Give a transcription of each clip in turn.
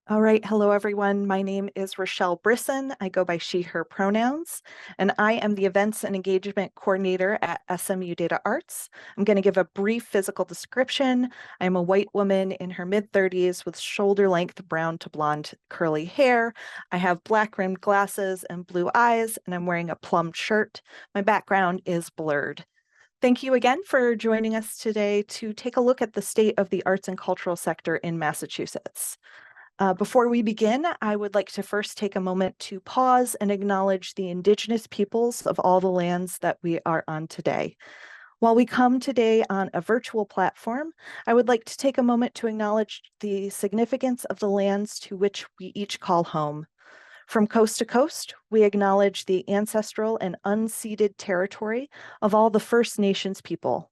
All right. Hello, everyone. My name is Rachelle Brisson. I go by she, her pronouns, and I am the Events and Engagement Coordinator at SMU DataArts. I'm going to give a brief physical description. I'm a white woman in her mid-30s with shoulder-length brown to blonde curly hair. I have black-rimmed glasses and blue eyes, and I'm wearing a plum shirt. My background is blurred. Thank you again for joining us today to take a look at the state of the arts and cultural sector in Massachusetts. Before we begin, I would like to first take a moment to pause and acknowledge the Indigenous peoples of all the lands that we are on today. While we come today on a virtual platform, I would like to take a moment to acknowledge the significance of the lands to which we each call home. From coast to coast, we acknowledge the ancestral and unceded territory of all the First Nations people.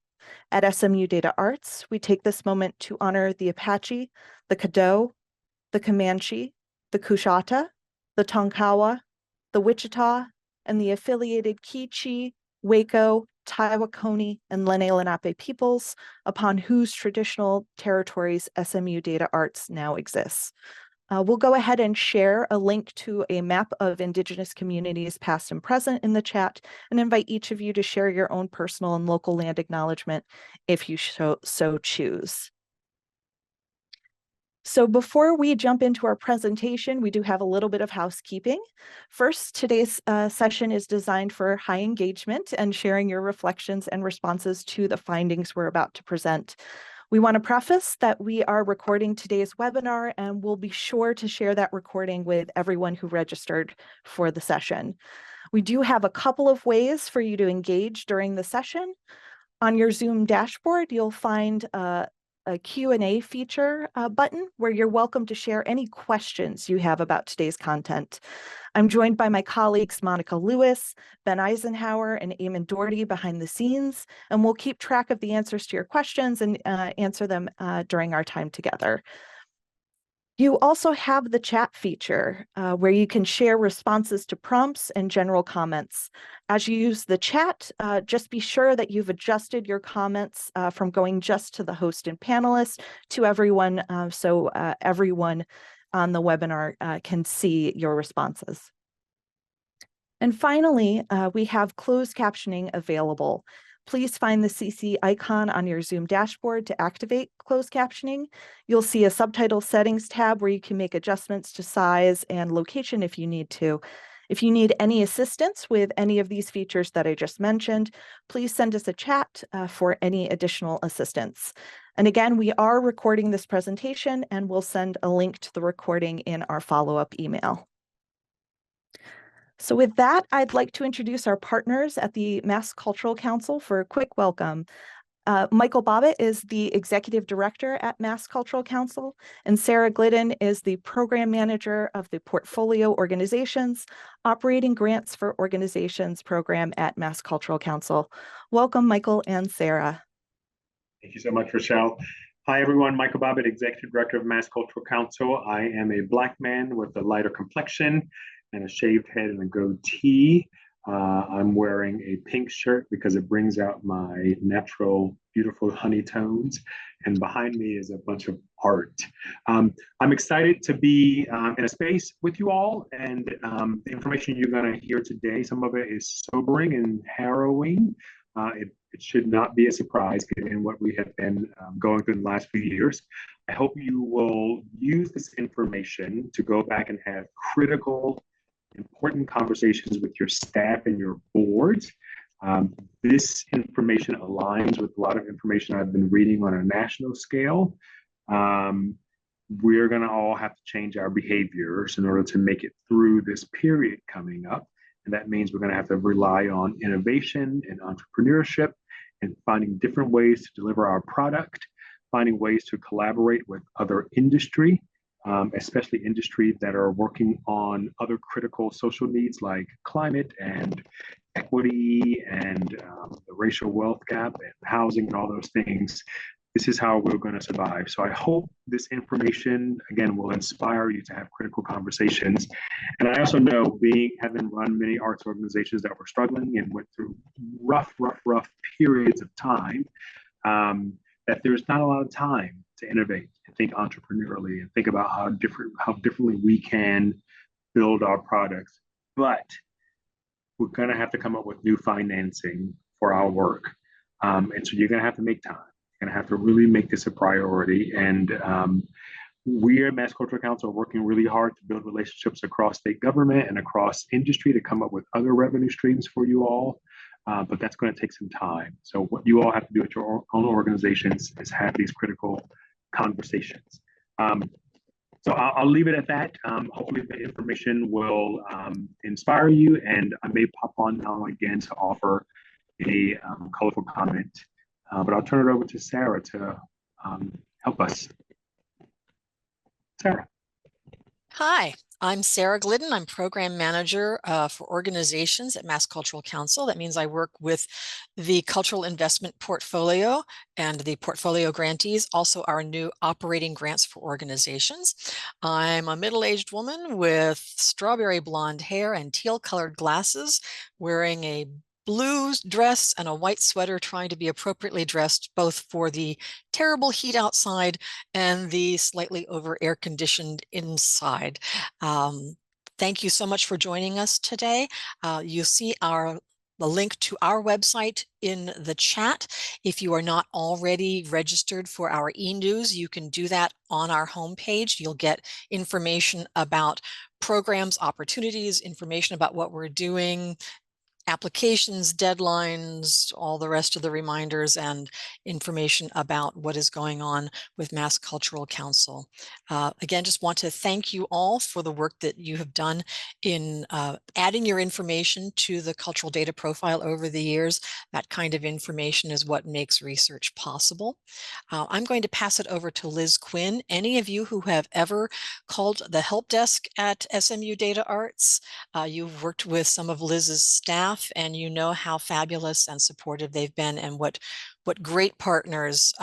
At SMU DataArts, we take this moment to honor the Apache, the Caddo, the Comanche, the Coushatta, the Tonkawa, the Wichita, and the affiliated K'iche', Waco, Taiwakoni, and Lenni Lenape peoples, upon whose traditional territories SMU DataArts now exists. We'll go ahead and share a link to a map of Indigenous communities past and present in the chat, and invite each of you to share your own personal and local land acknowledgement if you so choose. So before we jump into our presentation, we do have a little bit of housekeeping. First, today's session is designed for high engagement and sharing your reflections and responses to the findings we're about to present. We want to preface that we are recording today's webinar, and we'll be sure to share that recording with everyone who registered for the session. We do have a couple of ways for you to engage during the session. On your Zoom dashboard, you'll find a Q&A feature button where you're welcome to share any questions you have about today's content. I'm joined by my colleagues Monica Lewis, Ben Eisenhower, and Eamon Doherty behind the scenes, and we'll keep track of the answers to your questions and answer them during our time together. You also have the chat feature where you can share responses to prompts and general comments. As you use the chat, just be sure that you've adjusted your comments from going just to the host and panelists to everyone, so everyone on the webinar can see your responses. And finally, we have closed captioning available. Please find the CC icon on your Zoom dashboard to activate closed captioning. You'll see a subtitle settings tab where you can make adjustments to size and location if you need to. If you need any assistance with any of these features that I just mentioned, please send us a chat for any additional assistance. And again, we are recording this presentation, and we'll send a link to the recording in our follow-up email. So with that, I'd like to introduce our partners at the Mass Cultural Council for a quick welcome. Michael Bobbitt is the Executive Director at Mass Cultural Council, and Sarah Glidden is the Program Manager of the Portfolio Organizations, Operating Grants for Organizations program at Mass Cultural Council. Welcome, Michael and Sarah. Thank you so much, Rachelle. Hi, everyone. Michael Bobbitt, Executive Director of Mass Cultural Council. I am a Black man with a lighter complexion and a shaved head and a goatee. I'm wearing a pink shirt because it brings out my natural, beautiful honey tones. And behind me is a bunch of art. I'm excited to be in a space with you all. And the information you're going to hear today, some of it is sobering and harrowing. It should not be a surprise given what we have been going through in the last few years. I hope you will use this information to go back and have critical, important conversations with your staff and your boards. This information aligns with a lot of information I've been reading on a national scale. We're going to all have to change our behaviors in order to make it through this period coming up. And that means we're going to have to rely on innovation and entrepreneurship and finding different ways to deliver our product, finding ways to collaborate with other industry, especially industries that are working on other critical social needs like climate and equity and the racial wealth gap and housing and all those things. This is how we're going to survive. So I hope this information, again, will inspire you to have critical conversations. And I also know, having run many arts organizations that were struggling and went through rough periods of time, that there's not a lot of time to innovate and think entrepreneurially and think about how differently we can build our products. But we're going to have to come up with new financing for our work. And so you're going to have to make time. You're going to have to really make this a priority. And we at Mass Cultural Council are working really hard to build relationships across state government and across industry to come up with other revenue streams for you all. But that's going to take some time. So what you all have to do at your own organizations is have these critical conversations. So I'll leave it at that. Hopefully the information will inspire you, and I may pop on now again to offer a colorful comment. But I'll turn it over to Sarah to help us. Sarah. Hi, I'm Sarah Glidden. I'm Program Manager for Organizations at Mass Cultural Council. That means I work with the Cultural Investment Portfolio and the portfolio grantees, also our new operating grants for organizations. I'm a middle-aged woman with strawberry blonde hair and teal-colored glasses, wearing a blue dress and a white sweater, trying to be appropriately dressed both for the terrible heat outside and the slightly over air conditioned inside. Thank you so much for joining us today. You'll see the link to our website in the chat. If you are not already registered for our e-news, you can do that on our homepage. You'll get information about programs, opportunities, information about what we're doing, applications, deadlines, all the rest of the reminders, and information about what is going on with Mass Cultural Council. Again, just want to thank you all for the work that you have done in adding your information to the cultural data profile over the years. That kind of information is what makes research possible. I'm going to pass it over to Liz Quinn. Any of you who have ever called the help desk at SMU DataArts, you've worked with some of Liz's staff, and you know how fabulous and supportive they've been, and what great partners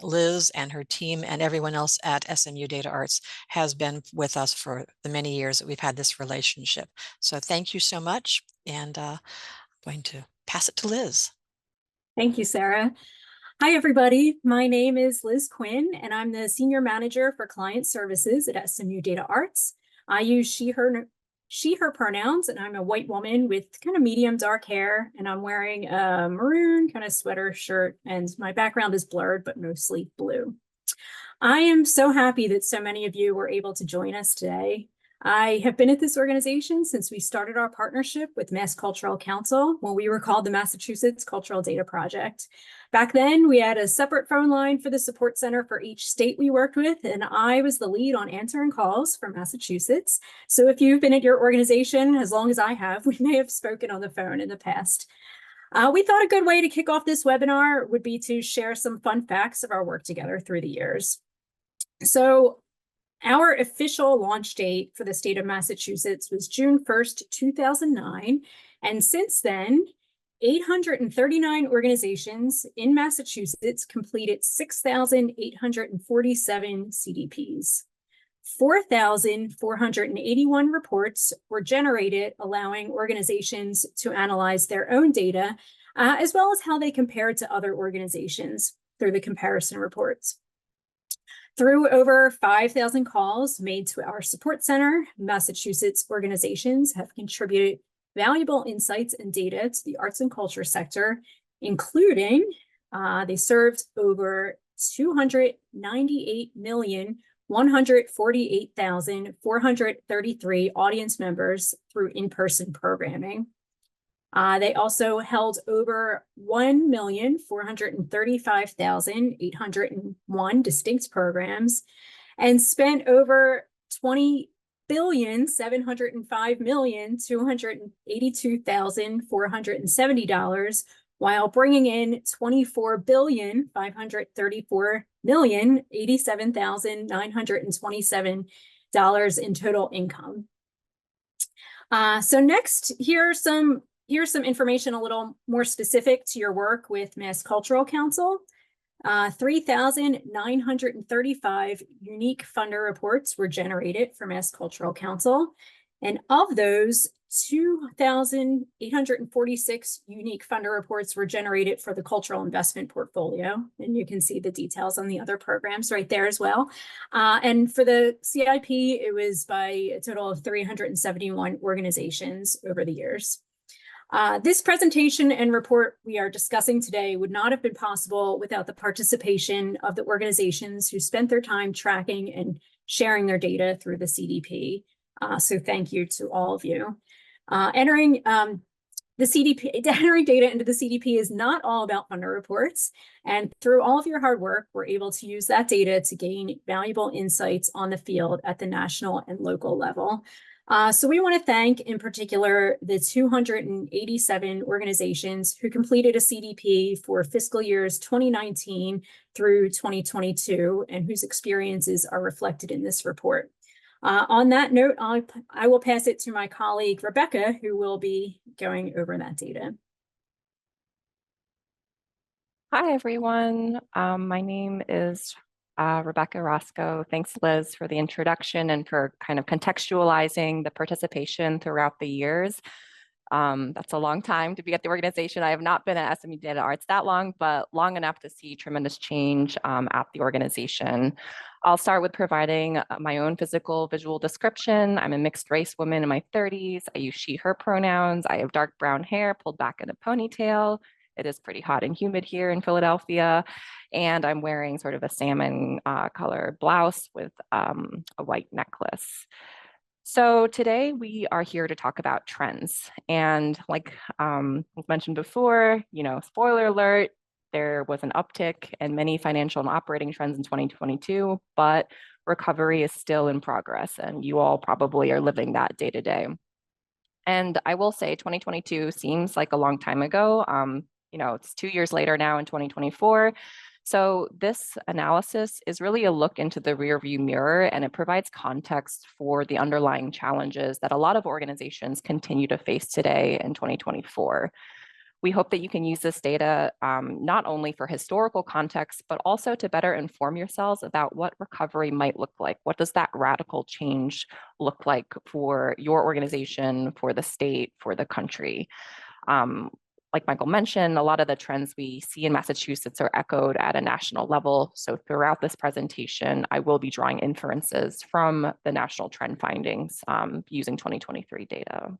Liz and her team and everyone else at SMU DataArts has been with us for the many years that we've had this relationship. So thank you so much, and I'm going to pass it to Liz. Thank you, Sarah. Hi, everybody. My name is Liz Quinn, and I'm the Senior Manager for Client Services at SMU DataArts. I use she, her pronouns, and I'm a white woman with kind of medium dark hair, and I'm wearing a maroon kind of sweater shirt, and my background is blurred, but mostly blue. I am so happy that so many of you were able to join us today. I have been at this organization since we started our partnership with Mass Cultural Council when we were called the Massachusetts Cultural Data Project. Back then, we had a separate phone line for the support center for each state we worked with, and I was the lead on answering calls from Massachusetts. So if you've been at your organization as long as I have, we may have spoken on the phone in the past. We thought a good way to kick off this webinar would be to share some fun facts of our work together through the years. So our official launch date for the state of Massachusetts was June 1st, 2009. And since then, 839 organizations in Massachusetts completed 6,847 CDPs. 4,481 reports were generated, allowing organizations to analyze their own data, as well as how they compared to other organizations through the comparison reports. Through over 5,000 calls made to our support center, Massachusetts organizations have contributed valuable insights and data to the arts and culture sector, including they served over 298,148,433 audience members through in-person programming. They also held over 1,435,801 distinct programs and spent over $20,705,282,470 while bringing in $24,534,087,927 in total income. So next, here's some information a little more specific to your work with Mass Cultural Council. 3,935 unique funder reports were generated for Mass Cultural Council. And of those, 2,846 unique funder reports were generated for the cultural investment portfolio. And you can see the details on the other programs right there as well. And for the CIP, it was by a total of 371 organizations over the years. This presentation and report we are discussing today would not have been possible without the participation of the organizations who spent their time tracking and sharing their data through the CDP. So thank you to all of you. Entering data into the CDP is not all about funder reports. And through all of your hard work, we're able to use that data to gain valuable insights on the field at the national and local level. So we want to thank, in particular, the 287 organizations who completed a CDP for fiscal years 2019 through 2022, and whose experiences are reflected in this report. On that note, I will pass it to my colleague, Rebecca, who will be going over that data. Hi, everyone. My name is Rebecca Roscoe. Thanks, Liz, for the introduction and for kind of contextualizing the participation throughout the years. That's a long time to be at the organization. I have not been at SMU DataArts that long, but long enough to see tremendous change at the organization. I'll start with providing my own visual description. I'm a mixed race woman in my 30s. I use she, her pronouns. I have dark brown hair pulled back in a ponytail. It is pretty hot and humid here in Philadelphia. And I'm wearing sort of a salmon color blouse with a white necklace. So today we are here to talk about trends. And like mentioned before, spoiler alert, there was an uptick in many financial and operating trends in 2022, but recovery is still in progress. And you all probably are living that day to day. And I will say 2022 seems like a long time ago. It's 2 years later now in 2024. So this analysis is really a look into the rearview mirror, and it provides context for the underlying challenges that a lot of organizations continue to face today in 2024. We hope that you can use this data not only for historical context, but also to better inform yourselves about what recovery might look like. What does that radical change look like for your organization, for the state, for the country? Like Michael mentioned, a lot of the trends we see in Massachusetts are echoed at a national level. So throughout this presentation, I will be drawing inferences from the national trend findings using 2023 data.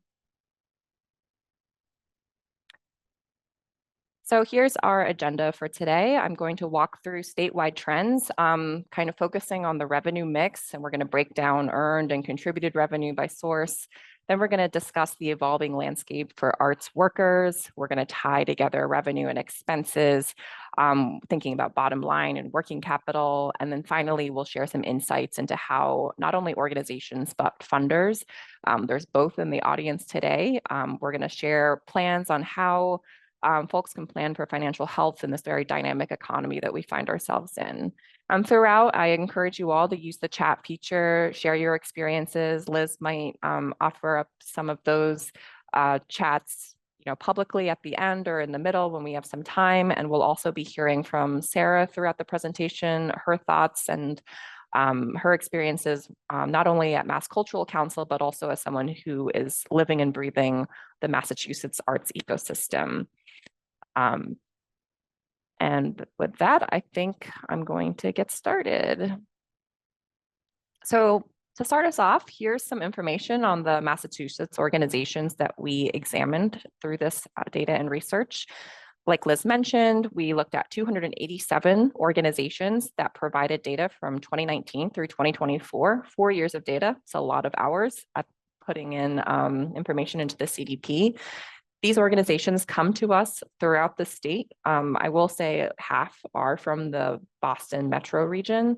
So here's our agenda for today. I'm going to walk through statewide trends, kind of focusing on the revenue mix, and we're going to break down earned and contributed revenue by source. Then we're going to discuss the evolving landscape for arts workers. We're going to tie together revenue and expenses, thinking about bottom line and working capital. And then finally, we'll share some insights into how not only organizations, but funders, there's both in the audience today. We're going to share plans on how folks can plan for financial health in this very dynamic economy that we find ourselves in. Throughout, I encourage you all to use the chat feature, share your experiences. Liz might offer up some of those chats publicly at the end or in the middle when we have some time. And we'll also be hearing from Sarah throughout the presentation, her thoughts and her experiences, not only at Mass Cultural Council, but also as someone who is living and breathing the Massachusetts arts ecosystem. And with that, I think I'm going to get started. So to start us off, here's some information on the Massachusetts organizations that we examined through this data and research. Like Liz mentioned, we looked at 287 organizations that provided data from 2019 through 2024, 4 years of data. It's a lot of hours at putting in information into the CDP. These organizations come to us throughout the state. I will say half are from the Boston metro region.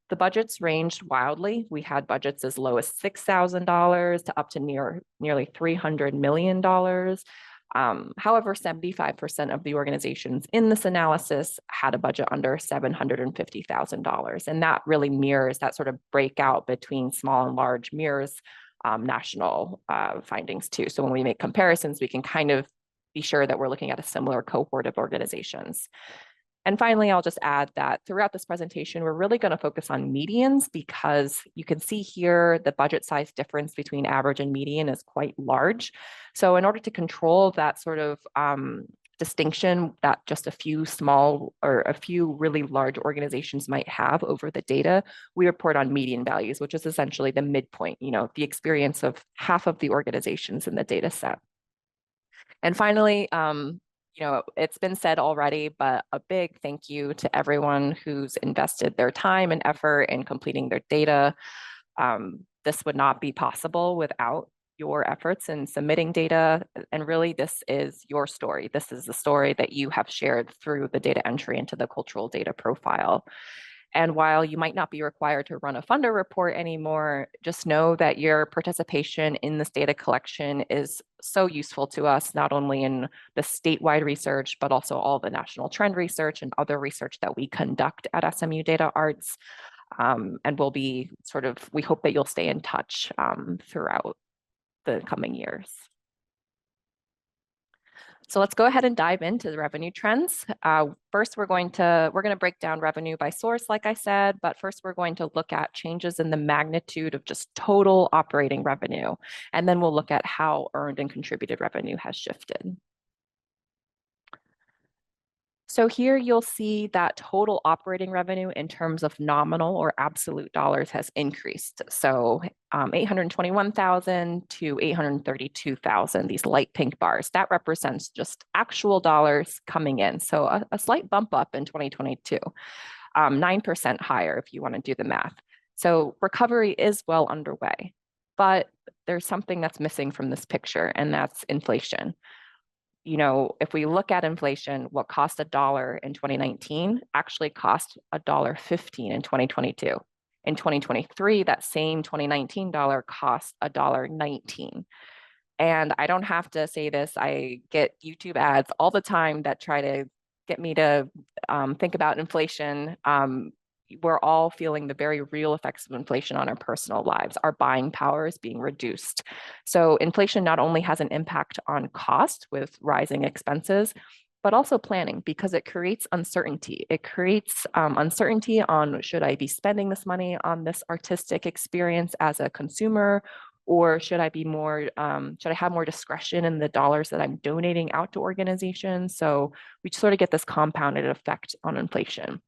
The budgets ranged wildly. We had budgets as low as $6,000 to up to nearly $300 million. However, 75% of the organizations in this analysis had a budget under $750,000. And that really mirrors that sort of breakout between small and large mirrors national findings too. So when we make comparisons, we can kind of be sure that we're looking at a similar cohort of organizations. And finally, I'll just add that throughout this presentation, we're really going to focus on medians because you can see here the budget size difference between average and median is quite large. So in order to control that sort of distinction that just a few small or a few really large organizations might have over the data, we report on median values, which is essentially the midpoint, the experience of half of the organizations in the data set. And finally, it's been said already, but a big thank you to everyone who's invested their time and effort in completing their data. This would not be possible without your efforts in submitting data. And really, this is your story. This is the story that you have shared through the data entry into the cultural data profile. And while you might not be required to run a funder report anymore, just know that your participation in this data collection is so useful to us, not only in the statewide research, but also all the national trend research and other research that we conduct at SMU DataArts. And we hope that you'll stay in touch throughout the coming years. So let's go ahead and dive into the revenue trends. First, we're going to break down revenue by source, like I said, but first we're going to look at changes in the magnitude of just total operating revenue. And then we'll look at how earned and contributed revenue has shifted. So here you'll see that total operating revenue in terms of nominal or absolute dollars has increased. So 821,000 to 832,000, these light pink bars, that represents just actual dollars coming in. So a slight bump up in 2022, 9% higher if you want to do the math. So recovery is well underway, but there's something that's missing from this picture, and that's inflation. If we look at inflation, what cost $1 in 2019 actually cost $1.15 in 2022. In 2023, that same 2019 dollar cost $1.19. And I don't have to say this, I get YouTube ads all the time that try to get me to think about inflation. We're all feeling the very real effects of inflation on our personal lives. Our buying power is being reduced. So inflation not only has an impact on cost with rising expenses, but also planning, because it creates uncertainty. It creates uncertainty on, should I be spending this money on this artistic experience as a consumer, or should I have more discretion in the dollars that I'm donating out to organizations? So we sort of get this compounded effect on inflation.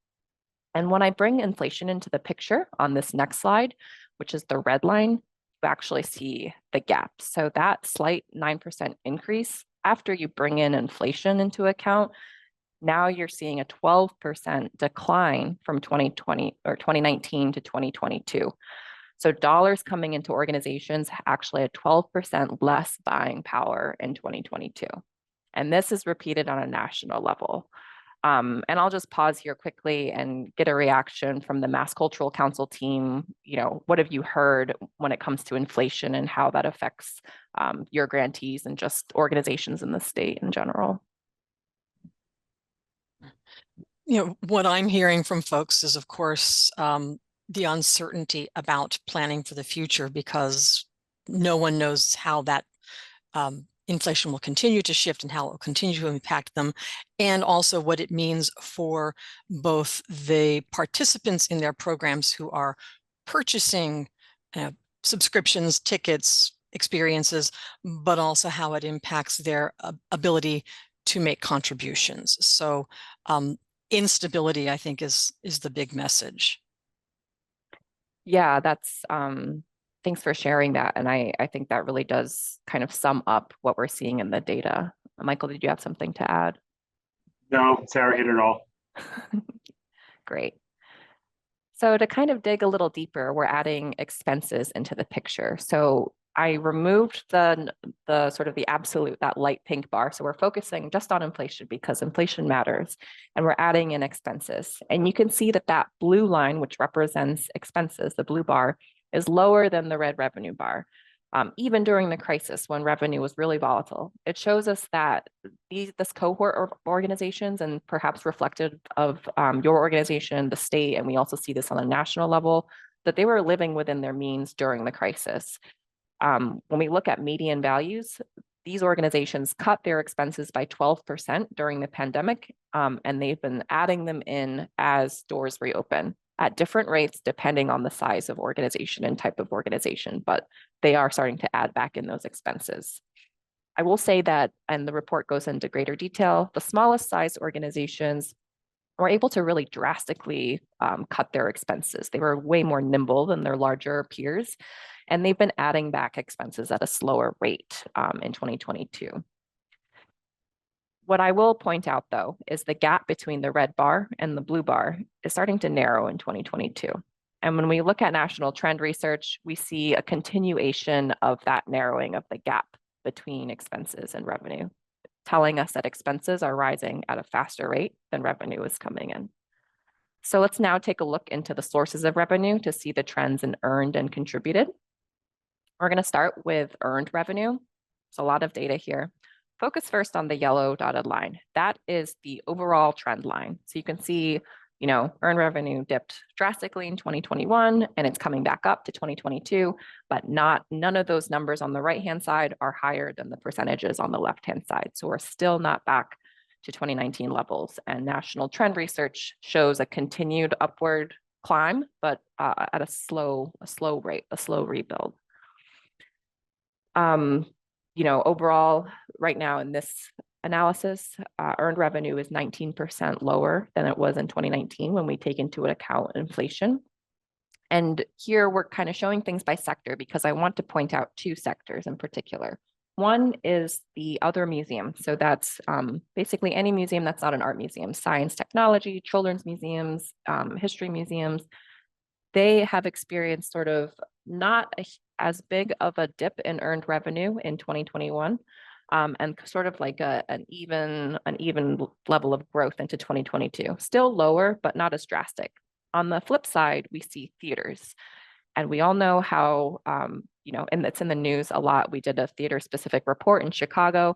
And when I bring inflation into the picture on this next slide, which is the red line, you actually see the gap. So that slight 9% increase, after you bring in inflation into account, now you're seeing a 12% decline from 2019 to 2022. So dollars coming into organizations actually had 12% less buying power in 2022. And this is repeated on a national level. And I'll just pause here quickly and get a reaction from the Mass Cultural Council team. What have you heard when it comes to inflation and how that affects your grantees and just organizations in the state in general? What I'm hearing from folks is, of course, the uncertainty about planning for the future, because no one knows how that inflation will continue to shift and how it will continue to impact them, and also what it means for both the participants in their programs who are purchasing subscriptions, tickets, experiences, but also how it impacts their ability to make contributions. So instability, I think, is the big message. Yeah, that's thanks for sharing that. And I think that really does kind of sum up what we're seeing in the data. Michael, did you have something to add? No, Sarah hit it all. Great. So to kind of dig a little deeper, we're adding expenses into the picture. So I removed the sort of the absolute, that light pink bar. So we're focusing just on inflation because inflation matters, and we're adding in expenses. And you can see that that blue line, which represents expenses, the blue bar, is lower than the red revenue bar, even during the crisis when revenue was really volatile. It shows us that this cohort of organizations, and perhaps reflective of your organization, the state, and we also see this on a national level, that they were living within their means during the crisis. When we look at median values, these organizations cut their expenses by 12% during the pandemic, and they've been adding them in as doors reopen at different rates depending on the size of organization and type of organization, but they are starting to add back in those expenses. I will say that, and the report goes into greater detail, the smallest size organizations were able to really drastically cut their expenses. They were way more nimble than their larger peers, and they've been adding back expenses at a slower rate in 2022. What I will point out, though, is the gap between the red bar and the blue bar is starting to narrow in 2022. And when we look at national trend research, we see a continuation of that narrowing of the gap between expenses and revenue, telling us that expenses are rising at a faster rate than revenue is coming in. So let's now take a look into the sources of revenue to see the trends in earned and contributed. We're going to start with earned revenue. There's a lot of data here. Focus first on the yellow dotted line. That is the overall trend line. So you can see, earned revenue dipped drastically in 2021, and it's coming back up to 2022, but none of those numbers on the right-hand side are higher than the percentages on the left-hand side. So we're still not back to 2019 levels. And national trend research shows a continued upward climb, but at a slow rate, a slow rebuild. Overall, right now in this analysis, earned revenue is 19% lower than it was in 2019 when we take into account inflation. And here we're kind of showing things by sector because I want to point out two sectors in particular. One is the other museum. So that's basically any museum that's not an art museum, science, technology, children's museums, history museums. They have experienced sort of not as big of a dip in earned revenue in 2021, and sort of like an even level of growth into 2022. Still lower, but not as drastic. On the flip side, we see theaters. And we all know how, and it's in the news a lot. We did a theater-specific report in Chicago.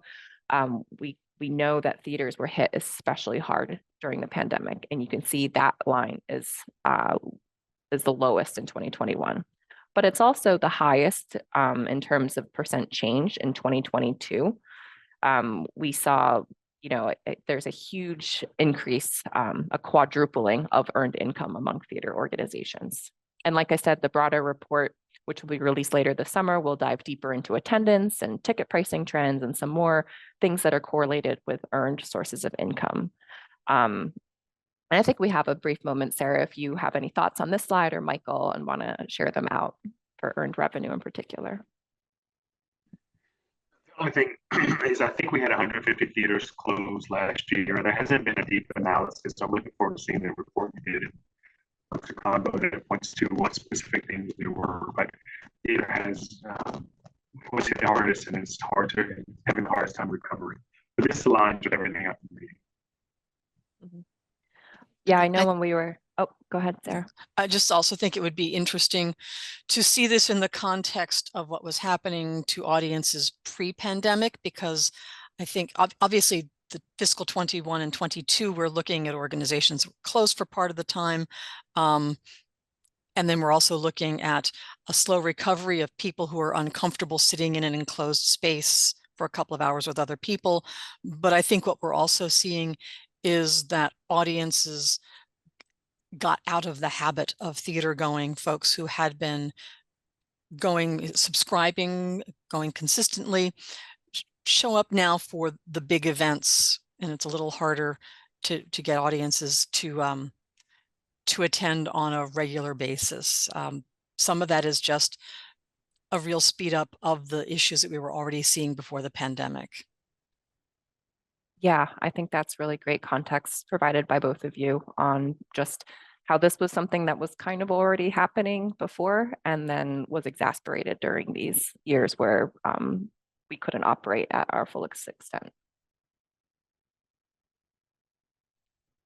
We know that theaters were hit especially hard during the pandemic. And you can see that line is the lowest in 2021. But it's also the highest in terms of percent change in 2022. We saw, there's a huge increase, a quadrupling of earned income among theater organizations. And like I said, the broader report, which will be released later this summer, will dive deeper into attendance and ticket pricing trends and some more things that are correlated with earned sources of income. And I think we have a brief moment, Sarah, if you have any thoughts on this slide or Michael and want to share them out for earned revenue in particular. The only thing is I think we had 150 theaters closed last year. There hasn't been a deep analysis. So I'm looking forward to seeing the report you did in Chicago that points to what specific things there were. But theater was hit the hardest and it's having the hardest time recovering. But this aligns with everything I've been reading. Mm-hmm. Yeah, I know when we were, oh, go ahead, Sarah. I just also think it would be interesting to see this in the context of what was happening to audiences pre-pandemic, because I think obviously the fiscal 21 and 22, we're looking at organizations closed for part of the time. And then we're also looking at a slow recovery of people who are uncomfortable sitting in an enclosed space for a couple of hours with other people. But I think what we're also seeing is that audiences got out of the habit of theater going, folks who had been subscribing, going consistently, show up now for the big events, and it's a little harder to get audiences to attend on a regular basis. Some of that is just a real speed up of the issues that we were already seeing before the pandemic. Yeah, I think that's really great context provided by both of you on just how this was something that was kind of already happening before and then was exacerbated during these years where we couldn't operate at our full extent.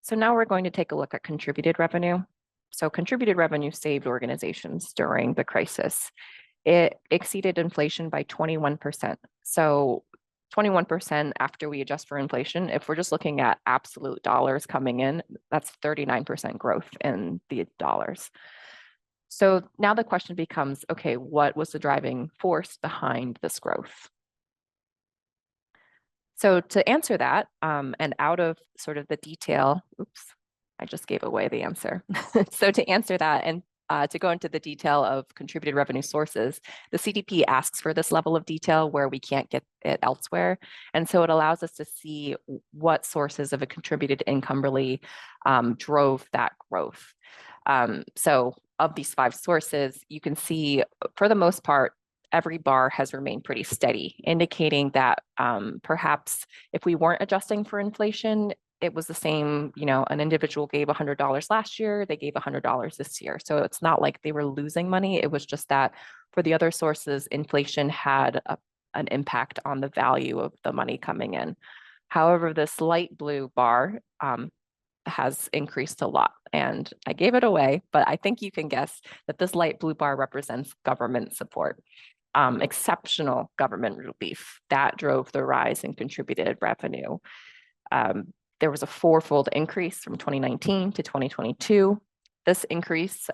So now we're going to take a look at contributed revenue. So contributed revenue saved organizations during the crisis. It exceeded inflation by 21%. So 21% after we adjust for inflation. If we're just looking at absolute dollars coming in, that's 39% growth in the dollars. So now the question becomes, okay, what was the driving force behind this growth? So to answer that, and out of sort of the detail, oops, I just gave away the answer. So to answer that and to go into the detail of contributed revenue sources, the CDP asks for this level of detail where we can't get it elsewhere. And so it allows us to see what sources of a contributed income really drove that growth. So of these 5 sources, you can see for the most part, every bar has remained pretty steady, indicating that perhaps if we weren't adjusting for inflation, it was the same, an individual gave $100 last year, they gave $100 this year. So it's not like they were losing money. It was just that for the other sources, inflation had an impact on the value of the money coming in. However, this light blue bar has increased a lot. And I gave it away, but I think you can guess that this light blue bar represents government support. Exceptional government relief that drove the rise in contributed revenue. There was a 4-fold increase from 2019 to 2022. This increase,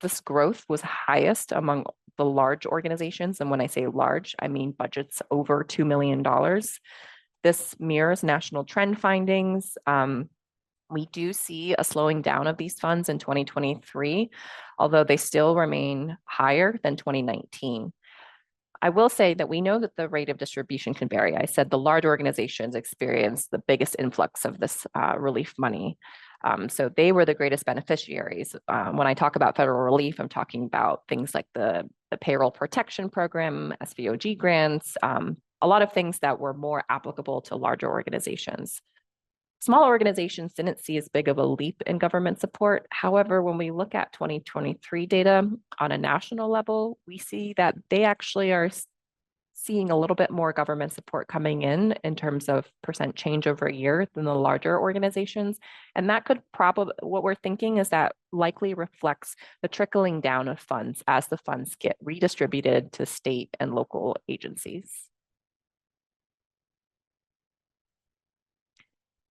this growth was highest among the large organizations. And when I say large, I mean budgets over $2 million. This mirrors national trend findings. We do see a slowing down of these funds in 2023, although they still remain higher than 2019. I will say that we know that the rate of distribution can vary. I said the large organizations experience the biggest influx of this relief money. So they were the greatest beneficiaries. When I talk about federal relief, I'm talking about things like the payroll protection program, SVOG grants, a lot of things that were more applicable to larger organizations. Small organizations didn't see as big of a leap in government support. However, when we look at 2023 data on a national level, we see that they actually are seeing a little bit more government support coming in terms of percent change over a year than the larger organizations. And that could probably, what we're thinking is that likely reflects the trickling down of funds as the funds get redistributed to state and local agencies.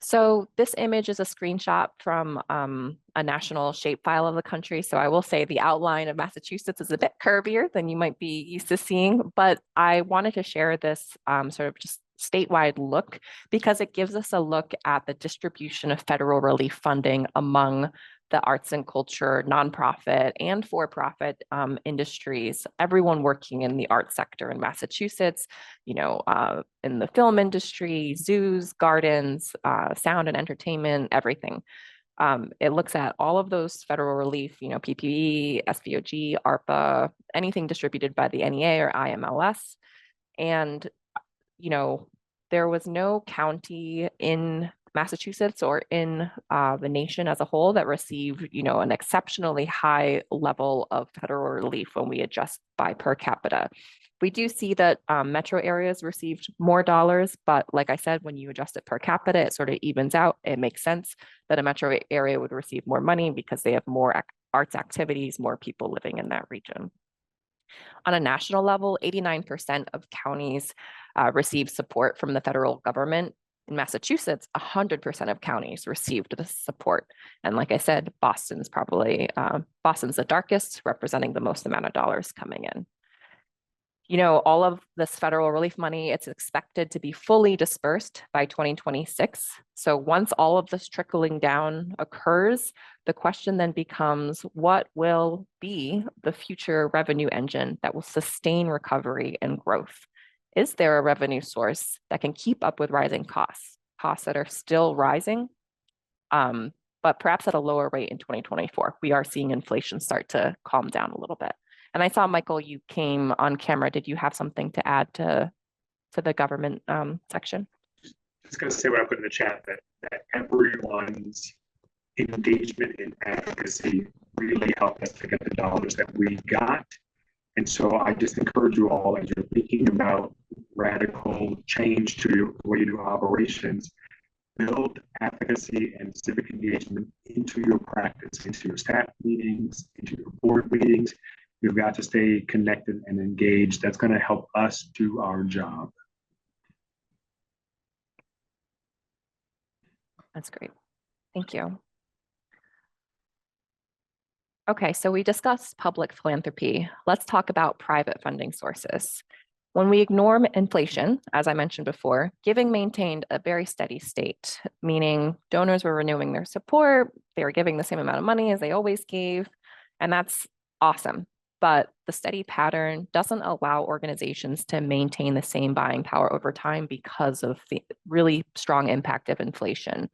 So this image is a screenshot from a national shapefile of the country. So I will say the outline of Massachusetts is a bit curvier than you might be used to seeing, but I wanted to share this sort of just statewide look because it gives us a look at the distribution of federal relief funding among the arts and culture, nonprofit and for-profit industries, everyone working in the art sector in Massachusetts, in the film industry, zoos, gardens, sound and entertainment, everything. It looks at all of those federal relief, PPE, SVOG, ARPA, anything distributed by the NEA or IMLS. And, there was no county in Massachusetts or in the nation as a whole that received, an exceptionally high level of federal relief when we adjust by per capita. We do see that metro areas received more dollars, but like I said, when you adjust it per capita, it sort of evens out. It makes sense that a metro area would receive more money because they have more arts activities, more people living in that region. On a national level, 89% of counties receive support from the federal government. In Massachusetts, 100% of counties received this support. And like I said, Boston's the darkest, representing the most amount of dollars coming in. All of this federal relief money, it's expected to be fully dispersed by 2026. So once all of this trickling down occurs, the question then becomes, what will be the future revenue engine that will sustain recovery and growth? Is there a revenue source that can keep up with rising costs that are still rising, but perhaps at a lower rate in 2024? We are seeing inflation start to calm down a little bit. And I saw, Michael, you came on camera. Did you have something to add to the government section? Just going to say what I put in the chat, that everyone's engagement in advocacy really helped us to get the dollars that we got. And so I just encourage you all, as you're thinking about radical change to your way you do operations, build advocacy and civic engagement into your practice, into your staff meetings, into your board meetings. You've got to stay connected and engaged. That's going to help us do our job. That's great. Thank you. Okay, so we discussed public philanthropy. Let's talk about private funding sources. When we ignore inflation, as I mentioned before, giving maintained a very steady state, meaning donors were renewing their support, they were giving the same amount of money as they always gave, and that's awesome. But the steady pattern doesn't allow organizations to maintain the same buying power over time because of the really strong impact of inflation.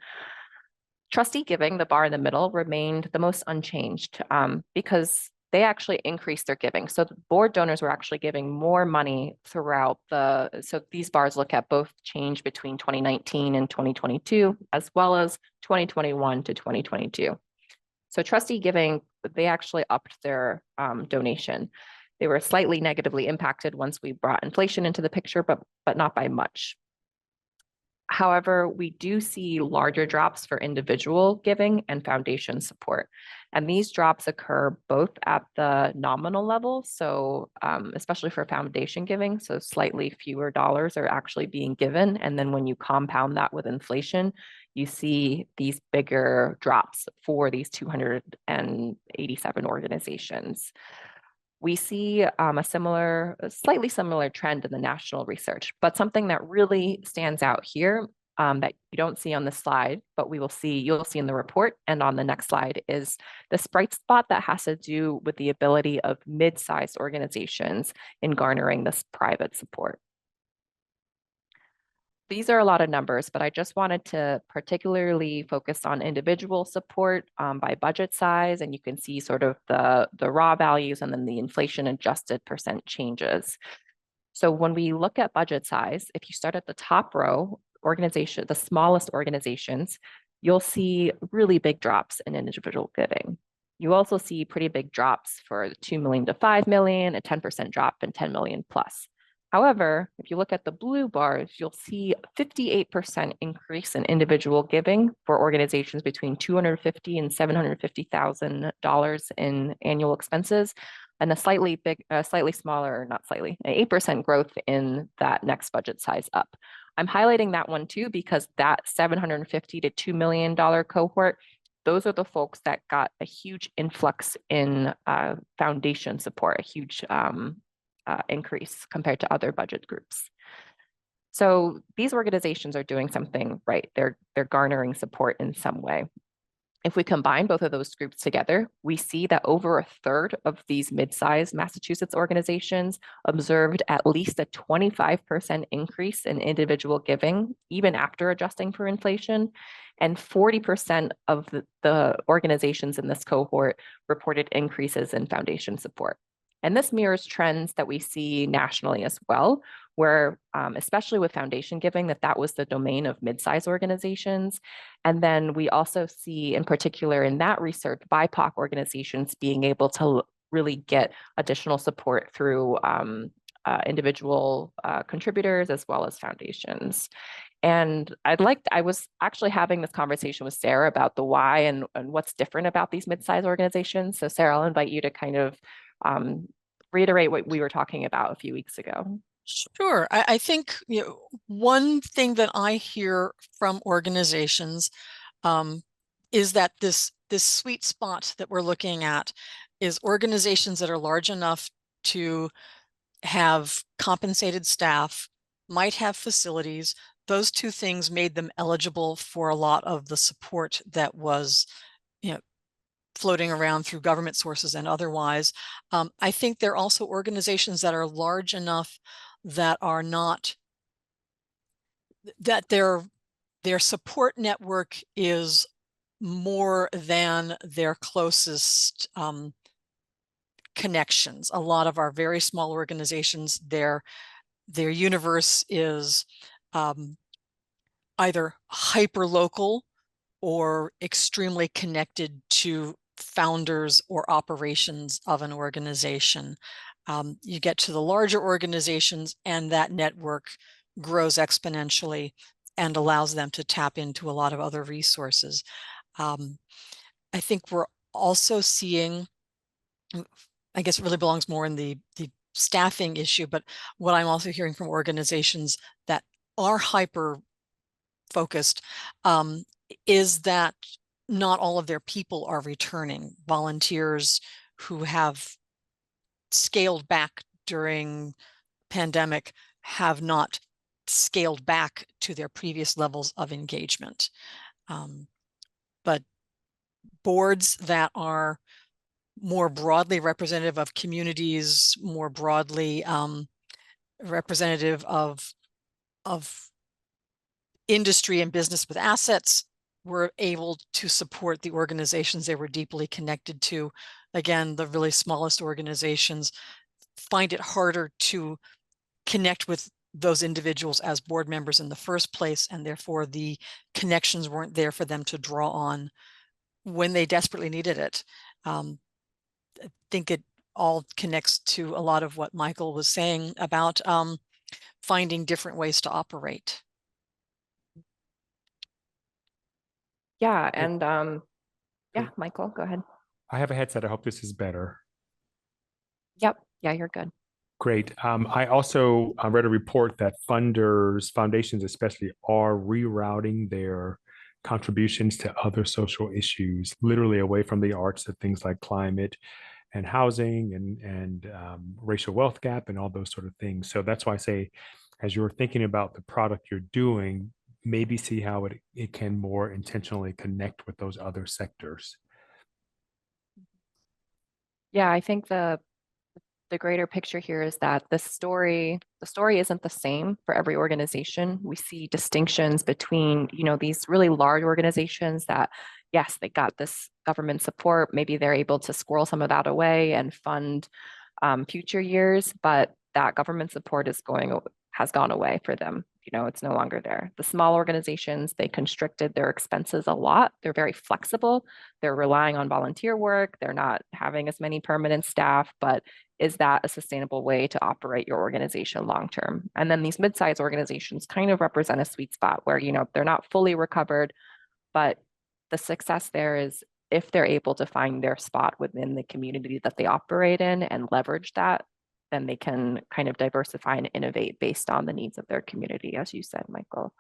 Trustee giving, the bar in the middle, remained the most unchanged because they actually increased their giving. So the board donors were actually giving more money throughout so these bars look at both change between 2019 and 2022, as well as 2021 to 2022. So trustee giving, they actually upped their donation. They were slightly negatively impacted once we brought inflation into the picture, but not by much. However, we do see larger drops for individual giving and foundation support. And these drops occur both at the nominal level, so especially for foundation giving, so slightly fewer dollars are actually being given. And then when you compound that with inflation, you see these bigger drops for these 287 organizations. We see a slightly similar trend in the national research, but something that really stands out here that you don't see on this slide, but you'll see in the report and on the next slide is this bright spot that has to do with the ability of mid-sized organizations in garnering this private support. These are a lot of numbers, but I just wanted to particularly focus on individual support by budget size, and you can see sort of the raw values and then the inflation adjusted percent changes. So when we look at budget size, if you start at the top row, the smallest organizations, you'll see really big drops in individual giving. You also see pretty big drops for 2 million to 5 million, a 10% drop, and 10 million plus. However, if you look at the blue bars, you'll see a 58% increase in individual giving for organizations between $250,000 and $750,000 in annual expenses, and a slightly smaller, not slightly, an 8% growth in that next budget size up. I'm highlighting that one too because that $750,000 to $2 million cohort, those are the folks that got a huge influx in foundation support, a huge increase compared to other budget groups. So these organizations are doing something right. They're garnering support in some way. If we combine both of those groups together, we see that over a third of these mid-sized Massachusetts organizations observed at least a 25% increase in individual giving, even after adjusting for inflation. And 40% of the organizations in this cohort reported increases in foundation support. And this mirrors trends that we see nationally as well, where especially with foundation giving, that was the domain of mid-sized organizations. And then we also see in particular in that research, BIPOC organizations being able to really get additional support through individual contributors as well as foundations. And I was actually having this conversation with Sarah about the why and what's different about these mid-sized organizations. So Sarah, I'll invite you to kind of reiterate what we were talking about a few weeks ago. Sure. I think one thing that I hear from organizations is that this sweet spot that we're looking at is organizations that are large enough to have compensated staff, might have facilities. Those two things made them eligible for a lot of the support that was floating around through government sources and otherwise. I think there are also organizations that are large enough that are not, that their support network is more than their closest connections. A lot of our very small organizations, their universe is either hyper local or extremely connected to founders or operations of an organization. You get to the larger organizations and that network grows exponentially and allows them to tap into a lot of other resources. I think we're also seeing, I guess it really belongs more in the staffing issue, but what I'm also hearing from organizations that are hyper focused is that not all of their people are returning. Volunteers who have scaled back during pandemic have not scaled back to their previous levels of engagement. But boards that are more broadly representative of communities, more broadly representative of industry and business with assets, were able to support the organizations they were deeply connected to. Again, the really smallest organizations find it harder to connect with those individuals as board members in the first place, and therefore the connections weren't there for them to draw on when they desperately needed it. I think it all connects to a lot of what Michael was saying about finding different ways to operate. Yeah, and yeah, Michael, go ahead. I have a headset. I hope this is better. Yep, yeah, you're good. Great. I also read a report that funders, foundations especially, are rerouting their contributions to other social issues, literally away from the arts to things like climate and housing and racial wealth gap and all those sort of things. So that's why I say, as you're thinking about the product you're doing, maybe see how it can more intentionally connect with those other sectors. Yeah, I think the greater picture here is that the story isn't the same for every organization. We see distinctions between, these really large organizations that, yes, they got this government support. Maybe they're able to squirrel some of that away and fund future years, but that government support has gone away for them. It's no longer there. The small organizations, they constricted their expenses a lot. They're very flexible. They're relying on volunteer work. They're not having as many permanent staff, but is that a sustainable way to operate your organization long-term? And then these mid-sized organizations kind of represent a sweet spot where, they're not fully recovered, but the success there is if they're able to find their spot within the community that they operate in and leverage that, then they can kind of diversify and innovate based on the needs of their community, as you said, Michael.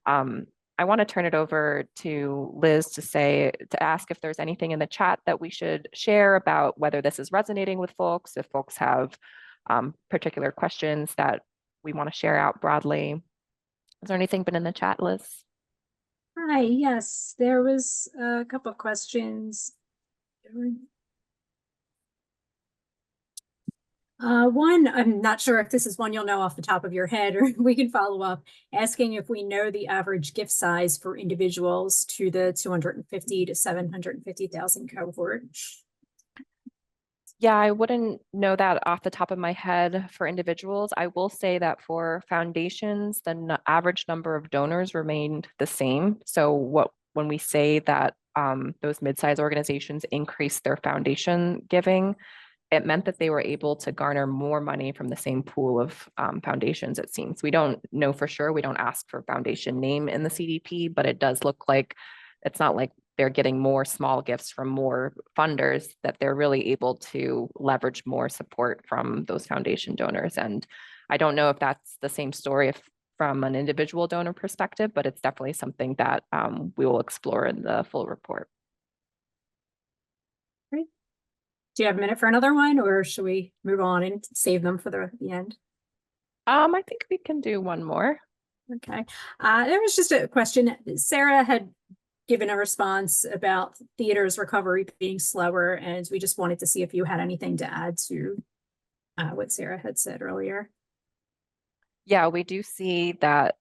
I want to turn it over to Liz to ask if there's anything in the chat that we should share about whether this is resonating with folks, if folks have particular questions that we want to share out broadly. Is there anything been in the chat, Liz? Hi, yes, there was a couple of questions. One, I'm not sure if this is one you'll know off the top of your head, or we can follow up, asking if we know the average gift size for individuals to the 250 to 750,000 cohort. Yeah, I wouldn't know that off the top of my head for individuals. I will say that for foundations, the average number of donors remained the same. So when we say that those mid-sized organizations increased their foundation giving, it meant that they were able to garner more money from the same pool of foundations, it seems. We don't know for sure. We don't ask for foundation name in the CDP, but it does look like it's not like they're getting more small gifts from more funders, that they're really able to leverage more support from those foundation donors. And I don't know if that's the same story from an individual donor perspective, but it's definitely something that we will explore in the full report. Great. Do you have a minute for another one, or should we move on and save them for the end? I think we can do one more. Okay. There was just a question. Sarah had given a response about theater's recovery being slower, and we just wanted to see if you had anything to add to what Sarah had said earlier. Yeah, we do see that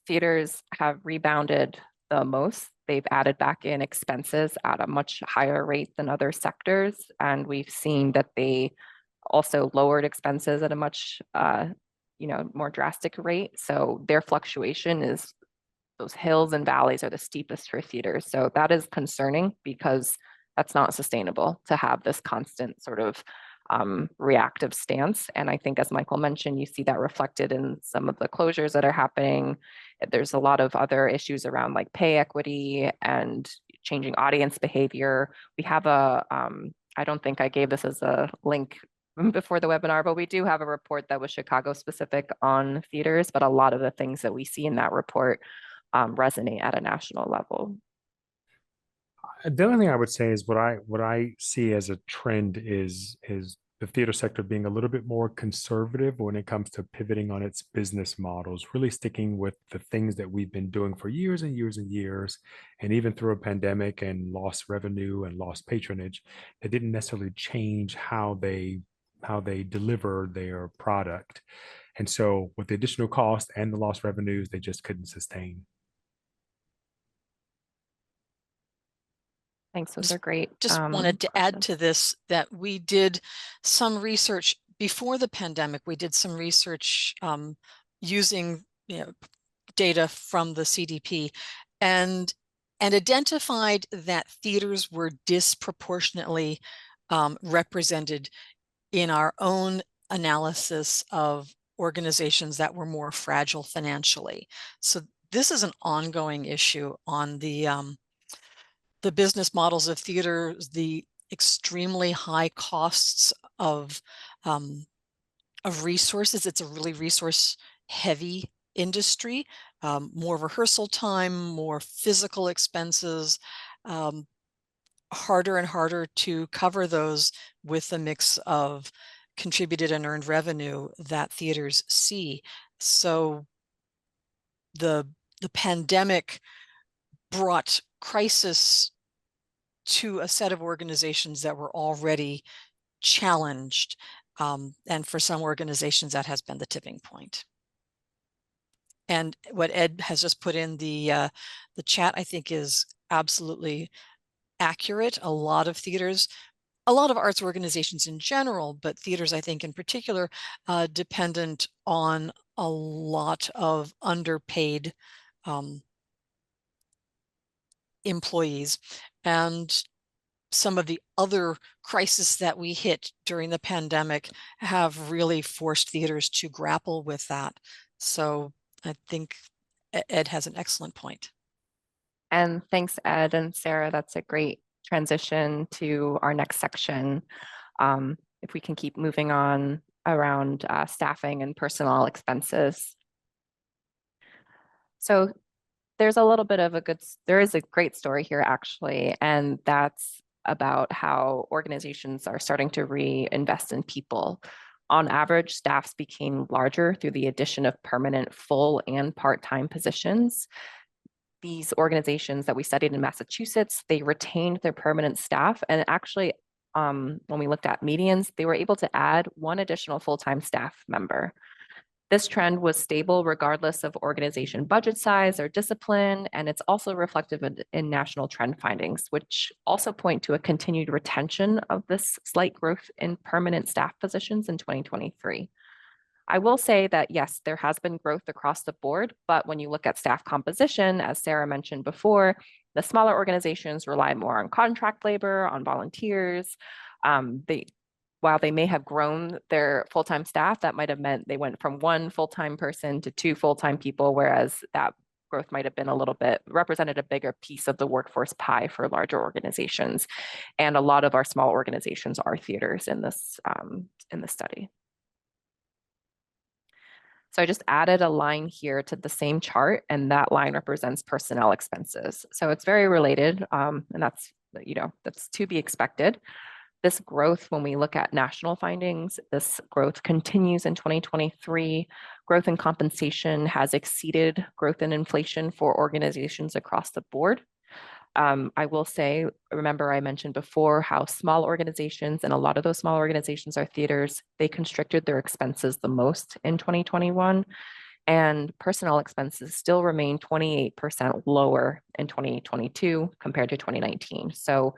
theaters have rebounded the most. They've added back in expenses at a much higher rate than other sectors. And we've seen that they also lowered expenses at a much more drastic rate. So their fluctuation is, those hills and valleys are the steepest for theaters. So that is concerning, because that's not sustainable to have this constant sort of reactive stance. And I think, as Michael mentioned, you see that reflected in some of the closures that are happening. There's a lot of other issues around like pay equity and changing audience behavior. We have I don't think I gave this as a link before the webinar, but we do have a report that was Chicago specific on theaters, but a lot of the things that we see in that report resonate at a national level. The only thing I would say is what I see as a trend is the theater sector being a little bit more conservative when it comes to pivoting on its business models, really sticking with the things that we've been doing for years and years and years. And even through a pandemic and lost revenue and lost patronage, they didn't necessarily change how they deliver their product. And so with the additional cost and the lost revenues, they just couldn't sustain. Thanks, those are great. Just wanted to add to this that we did some research before the pandemic. We did some research using data from the CDP and identified that theaters were disproportionately represented in our own analysis of organizations that were more fragile financially. So this is an ongoing issue on the business models of theaters, the extremely high costs of resources. It's a really resource heavy industry, more rehearsal time, more physical expenses, harder and harder to cover those with the mix of contributed and earned revenue that theaters see. So the pandemic brought crisis to a set of organizations that were already challenged. And for some organizations, that has been the tipping point. And what Ed has just put in the chat, I think, is absolutely accurate. A lot of theaters, a lot of arts organizations in general, but theaters, I think in particular, dependent on a lot of underpaid employees. And some of the other crises that we hit during the pandemic have really forced theaters to grapple with that. So I think Ed has an excellent point. And thanks, Ed and Sarah. That's a great transition to our next section. If we can keep moving on around staffing and personnel expenses. So there's a little bit of there is a great story here actually, and that's about how organizations are starting to reinvest in people. On average, staffs became larger through the addition of permanent full and part-time positions. These organizations that we studied in Massachusetts, they retained their permanent staff, and actually, when we looked at medians, they were able to add one additional full-time staff member. This trend was stable regardless of organization budget size or discipline, and it's also reflective in national trend findings, which also point to a continued retention of this slight growth in permanent staff positions in 2023. I will say that, yes, there has been growth across the board, but when you look at staff composition, as Sarah mentioned before, the smaller organizations rely more on contract labor, on volunteers. While they may have grown their full-time staff, that might have meant they went from one full-time person to two full-time people, whereas that growth might have been a little bit, represented a bigger piece of the workforce pie for larger organizations. And a lot of our small organizations are theaters in this study. So I just added a line here to the same chart, and that line represents personnel expenses. So it's very related, and that's to be expected. This growth, when we look at national findings, this growth continues in 2023. Growth in compensation has exceeded growth in inflation for organizations across the board. I will say, remember I mentioned before how small organizations, and a lot of those small organizations are theaters, they constricted their expenses the most in 2021, and personnel expenses still remain 28% lower in 2022 compared to 2019. So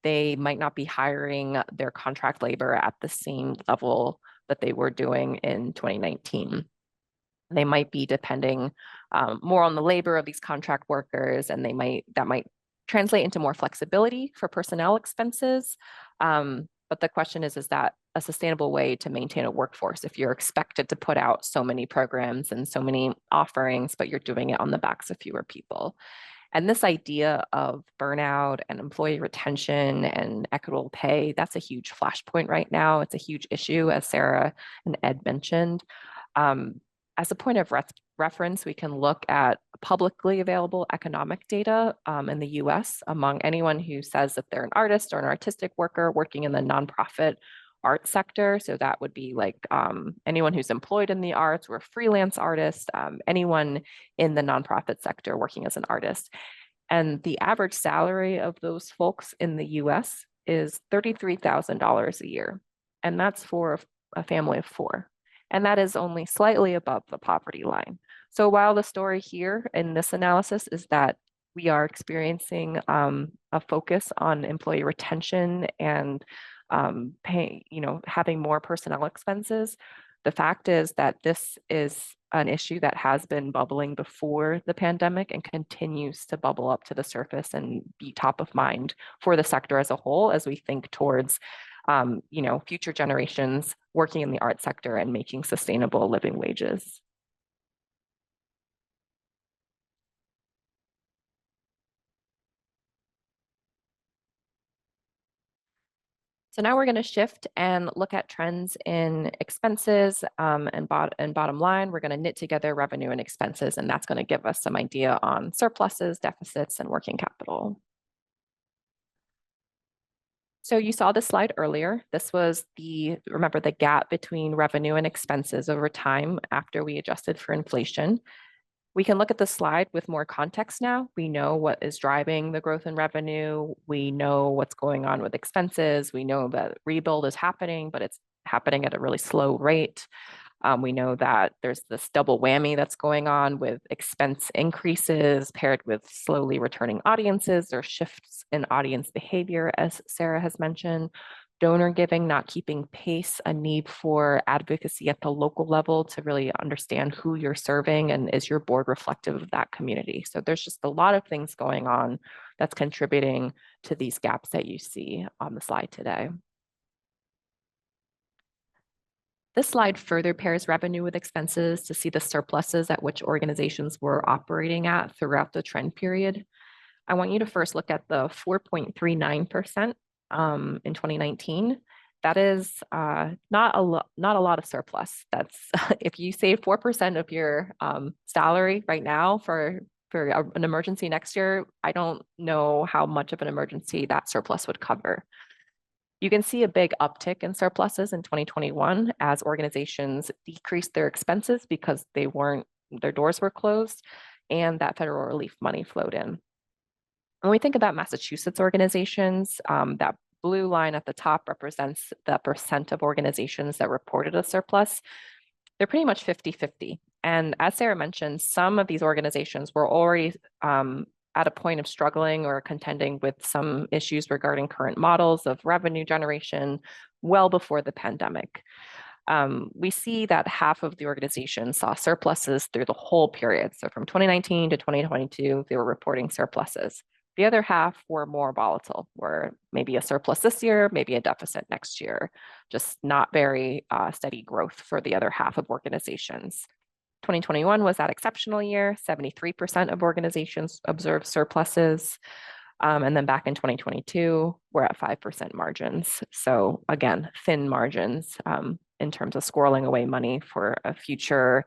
they might not be hiring their contract labor at the same level that they were doing in 2019. They might be depending more on the labor of these contract workers, and that might translate into more flexibility for personnel expenses. But the question is that a sustainable way to maintain a workforce if you're expected to put out so many programs and so many offerings, but you're doing it on the backs of fewer people? And this idea of burnout and employee retention and equitable pay, that's a huge flashpoint right now. It's a huge issue, as Sarah and Ed mentioned. As a point of reference, we can look at publicly available economic data in the US among anyone who says that they're an artist or an artistic worker working in the nonprofit arts sector. So that would be like anyone who's employed in the arts or freelance artists, anyone in the nonprofit sector working as an artist. And the average salary of those folks in the US is $33,000 a year. And that's for a family of 4. And that is only slightly above the poverty line. So while the story here in this analysis is that we are experiencing a focus on employee retention and having more personnel expenses, the fact is that this is an issue that has been bubbling before the pandemic and continues to bubble up to the surface and be top of mind for the sector as a whole as we think towards future generations working in the art sector and making sustainable living wages. So now we're going to shift and look at trends in expenses and bottom line. We're going to knit together revenue and expenses, and that's going to give us some idea on surpluses, deficits, and working capital. So you saw this slide earlier. This was remember the gap between revenue and expenses over time after we adjusted for inflation. We can look at the slide with more context now. We know what is driving the growth in revenue. We know what's going on with expenses. We know that rebuild is happening, but it's happening at a really slow rate. We know that there's this double whammy that's going on with expense increases paired with slowly returning audiences or shifts in audience behavior, as Sarah has mentioned. Donor giving not keeping pace, a need for advocacy at the local level to really understand who you're serving and is your board reflective of that community. So there's just a lot of things going on that's contributing to these gaps that you see on the slide today. This slide further pairs revenue with expenses to see the surpluses at which organizations were operating at throughout the trend period. I want you to first look at the 4.39% in 2019. That is not a lot of surplus. That's if you save 4% of your salary right now for an emergency next year, I don't know how much of an emergency that surplus would cover. You can see a big uptick in surpluses in 2021 as organizations decreased their expenses because their doors were closed and that federal relief money flowed in. When we think about Massachusetts organizations, that blue line at the top represents the percent of organizations that reported a surplus. They're pretty much 50-50. And as Sarah mentioned, some of these organizations were already at a point of struggling or contending with some issues regarding current models of revenue generation well before the pandemic. We see that half of the organization saw surpluses through the whole period. So from 2019 to 2022, they were reporting surpluses. The other half were more volatile, were maybe a surplus this year, maybe a deficit next year, just not very steady growth for the other half of organizations. 2021 was that exceptional year. 73% of organizations observed surpluses. And then back in 2022, we're at 5% margins. So again, thin margins in terms of squirreling away money for a future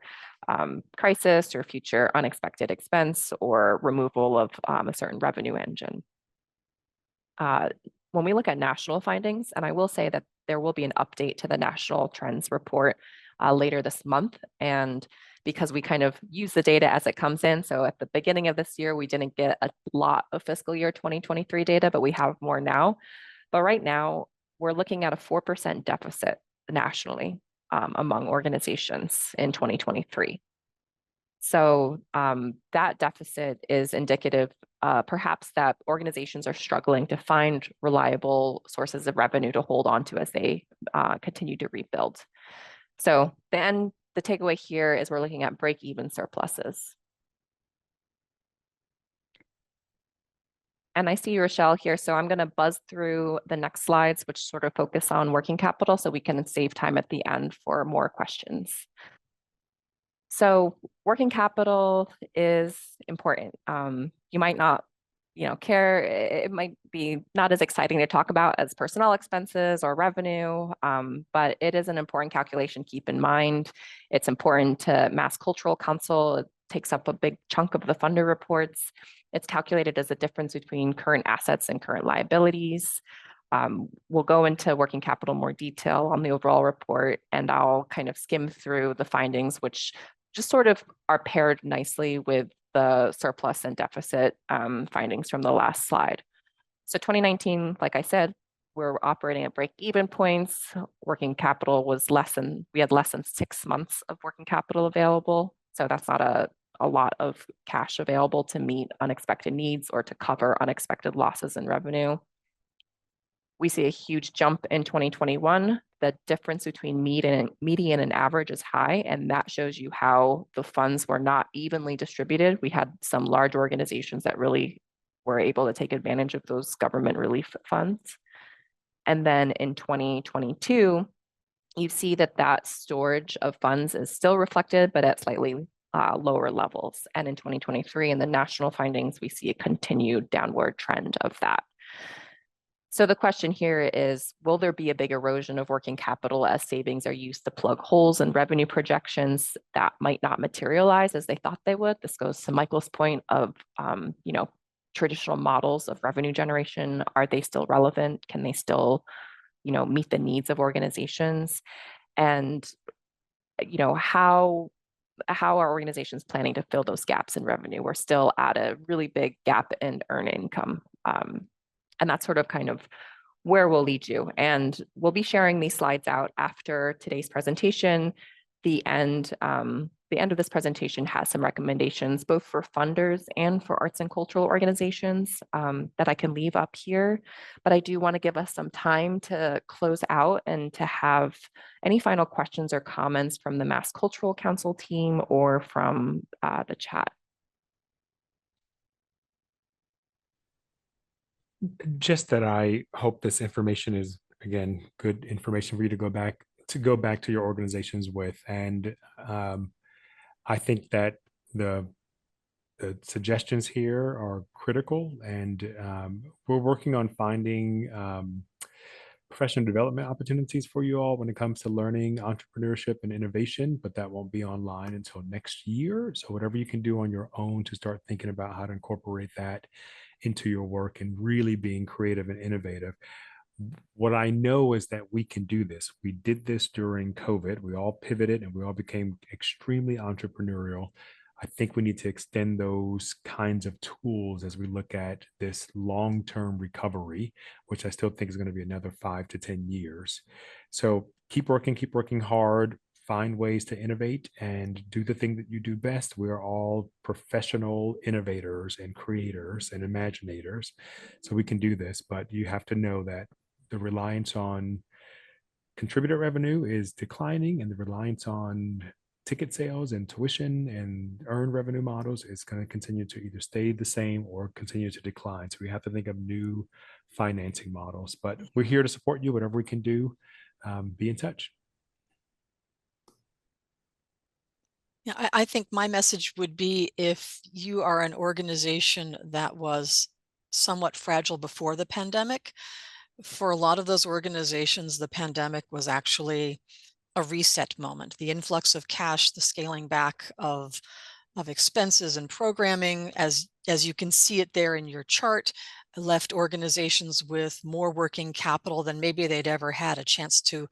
crisis or future unexpected expense or removal of a certain revenue engine. When we look at national findings, and I will say that there will be an update to the national trends report later this month. And because we kind of use the data as it comes in. So at the beginning of this year, we didn't get a lot of fiscal year 2023 data, but we have more now. But right now, we're looking at a 4% deficit nationally among organizations in 2023. So that deficit is indicative, perhaps, that organizations are struggling to find reliable sources of revenue to hold on to as they continue to rebuild. So the takeaway here is we're looking at break-even surpluses. And I see Rachelle here, so I'm going to buzz through the next slides, which sort of focus on working capital so we can save time at the end for more questions. So working capital is important. You might not care. It might be not as exciting to talk about as personnel expenses or revenue, but it is an important calculation. Keep in mind, it's important to Mass Cultural Council. It takes up a big chunk of the funder reports. It's calculated as a difference between current assets and current liabilities. we'll go into working capital more detail on the overall report, and I'll kind of skim through the findings, which just sort of are paired nicely with the surplus and deficit findings from the last slide. So 2019, like I said, we're operating at break-even points. Working capital was we had less than 6 months of working capital available. So that's not a lot of cash available to meet unexpected needs or to cover unexpected losses in revenue. We see a huge jump in 2021. The difference between median and average is high, and that shows you how the funds were not evenly distributed. We had some large organizations that really were able to take advantage of those government relief funds. And then in 2022, you see that storage of funds is still reflected, but at slightly lower levels. And in 2023, in the national findings, we see a continued downward trend of that. So the question here is, will there be a big erosion of working capital as savings are used to plug holes in revenue projections that might not materialize as they thought they would? This goes to Michael's point of, traditional models of revenue generation. Are they still relevant? Can they still, meet the needs of organizations? And, how are organizations planning to fill those gaps in revenue? We're still at a really big gap in earned income. And that's sort of kind of where we'll lead you. And we'll be sharing these slides out after today's presentation. The end of this presentation has some recommendations, both for funders and for arts and cultural organizations that I can leave up here. But I do want to give us some time to close out and to have any final questions or comments from the Mass Cultural Council team or from the chat. Just that I hope this information is, again, good information for you to go back to your organizations with. And I think that the suggestions here are critical, and we're working on finding professional development opportunities for you all when it comes to learning, entrepreneurship, and innovation, but that won't be online until next year. So whatever you can do on your own to start thinking about how to incorporate that into your work and really being creative and innovative. What I know is that we can do this. We did this during COVID. We all pivoted and we all became extremely entrepreneurial. I think we need to extend those kinds of tools as we look at this long-term recovery, which I still think is going to be another 5 to 10 years. So keep working hard, find ways to innovate and do the thing that you do best. We are all professional innovators and creators and imaginators. So we can do this, but you have to know that the reliance on contributor revenue is declining, and the reliance on ticket sales and tuition and earned revenue models is going to continue to either stay the same or continue to decline. So we have to think of new financing models, but we're here to support you, whatever we can do. Be in touch. Yeah, I think my message would be, if you are an organization that was somewhat fragile before the pandemic, for a lot of those organizations, the pandemic was actually a reset moment. The influx of cash, the scaling back of expenses and programming, as you can see it there in your chart, left organizations with more working capital than maybe they'd ever had a chance to